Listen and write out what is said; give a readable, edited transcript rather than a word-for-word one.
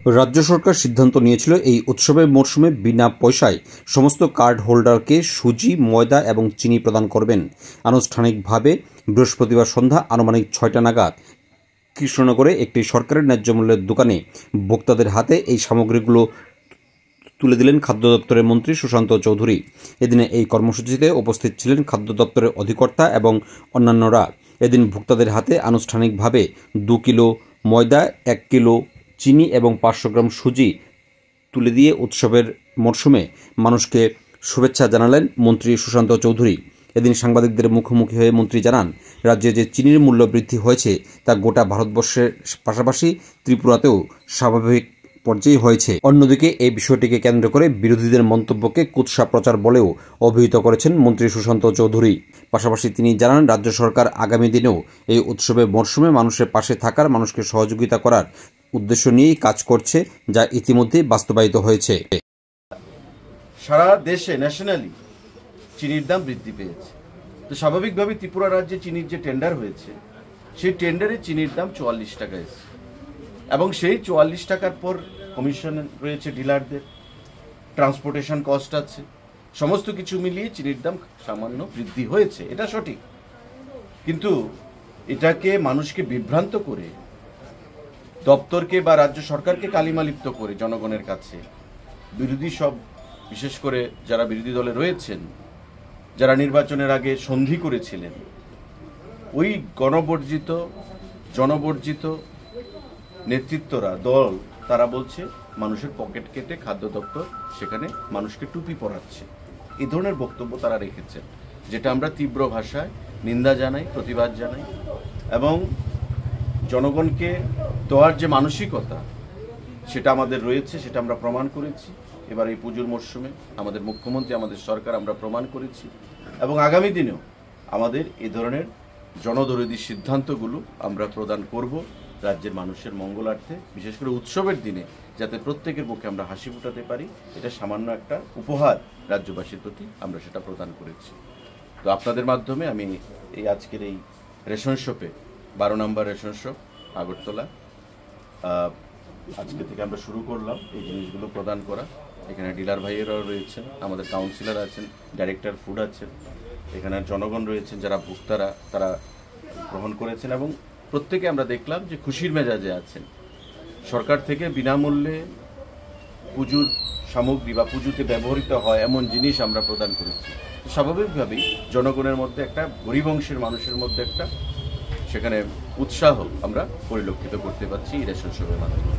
রাজ্য সরকার সিদ্ধান্ত নিয়েছিল এই উৎসবের মরশুমে বিনা পয়সায় সমস্ত কার্ড হোল্ডারকে সুজি, ময়দা এবং চিনি প্রদান করবেন। আনুষ্ঠানিকভাবে বৃহস্পতিবার সন্ধ্যা আনুমানিক ৬টা নাগাদ কৃষ্ণনগরে একটি সরকারের ন্যায্য মূল্যের দোকানে ভোক্তাদের হাতে এই সামগ্রীগুলো তুলে দিলেন খাদ্য দপ্তরের মন্ত্রী সুশান্ত চৌধুরী। এদিনে এই কর্মসূচিতে উপস্থিত ছিলেন খাদ্য দপ্তরের অধিকর্তা এবং অন্যান্যরা। এদিন ভোক্তাদের হাতে আনুষ্ঠানিকভাবে 2 কিলো ময়দা, 1 কিলো চিনি এবং 500 গ্রাম সুজি তুলে দিয়ে উৎসবের মরশুমে মানুষকে শুভেচ্ছা জানালেন মন্ত্রী সুশান্ত চৌধুরী। এদিন সাংবাদিকদের মুখোমুখি হয়ে মন্ত্রী জানান, রাজ্যে যে চিনির মূল্য বৃদ্ধি হয়েছে তা গোটা ভারতবর্ষের পাশাপাশি ত্রিপুরাতেও স্বাভাবিক পর্যায়ে হয়েছে। অন্যদিকে এই বিষয়টিকে কেন্দ্র করে বিরোধীদের মন্তব্যকে কুৎসা প্রচার বলেও অভিহিত করেছেন মন্ত্রী সুশান্ত চৌধুরী। পাশাপাশি তিনি জানান, রাজ্য সরকার আগামী দিনেও এই উৎসবের মরশুমে মানুষের পাশে থাকার, মানুষকে সহযোগিতা করার উদ্দেশ্য নিয়েই কাজ করছে, যা ইতিমধ্যেই বাস্তবায়িত হয়েছে। সারা দেশে ন্যাশনালি চিনির দাম বৃদ্ধি পেয়েছে। তো স্বাভাবিকভাবে ত্রিপুরা রাজ্যে চিনির যে টেন্ডার হয়েছে সেই টেন্ডারে চিনির দাম 44 টাকা এসেছে এবং সেই 44 টাকার পর কমিশন রয়েছে ডিলারদের, ট্রান্সপোর্টেশন কস্ট আছে, সমস্ত কিছু মিলিয়ে চিনির দাম সামান্য বৃদ্ধি হয়েছে, এটা সঠিক। কিন্তু এটাকে মানুষকে বিভ্রান্ত করে, দপ্তরকে বা রাজ্য সরকারকে কালিমালিপ্ত করে জনগণের কাছে বিরোধী সব, বিশেষ করে যারা বিরোধী দলে রয়েছেন, যারা নির্বাচনের আগে সন্ধি করেছিলেন, ওই গণবর্জিত জনবর্জিত নেতৃত্বরা দল, তারা বলছে মানুষের পকেট কেটে খাদ্য দপ্তর সেখানে মানুষকে টুপি পরাচ্ছে। এই ধরনের বক্তব্য তারা রেখেছেন, যেটা আমরা তীব্র ভাষায় নিন্দা জানাই, প্রতিবাদ জানাই এবং জনগণকে দেওয়ার যে মানসিকতা সেটা আমাদের রয়েছে, সেটা আমরা প্রমাণ করেছি। এবার এই পুজোর মরশুমে আমাদের মুখ্যমন্ত্রী, আমাদের সরকার আমরা প্রমাণ করেছি এবং আগামী দিনেও আমাদের এই ধরনের জনদরদী সিদ্ধান্তগুলো আমরা প্রদান করব রাজ্যের মানুষের মঙ্গলার্থে, বিশেষ করে উৎসবের দিনে যাতে প্রত্যেকের পক্ষে আমরা হাসি ফোটাতে পারি। এটা সামান্য একটা উপহার রাজ্যবাসীর প্রতি আমরা সেটা প্রদান করেছি। তো আপনাদের মাধ্যমে আমি এই আজকের এই রেশন শপে 12 নম্বর রেশন শপ আগরতলা, আজকে থেকে আমরা শুরু করলাম এই জিনিসগুলো প্রদান করা। এখানে ডিলার ভাইয়েরাও রয়েছেন, আমাদের কাউন্সিলর আছেন, ডাইরেক্টর ফুড আছেন, এখানে জনগণ রয়েছেন, যারা ভোক্তারা তারা গ্রহণ করেছেন এবং প্রত্যেকে আমরা দেখলাম যে খুশির মেজাজে আছেন। সরকার থেকে বিনামূল্যে পুজোর সামগ্রী বা পুজোতে ব্যবহৃত হয় এমন জিনিস আমরা প্রদান করেছি। স্বাভাবিকভাবেই জনগণের মধ্যে একটা, গরিব অংশের মানুষের মধ্যে একটা সেখানে উৎসাহ আমরা পরিলক্ষিত করতে পারছি এই রেশন শপের মাধ্যমে।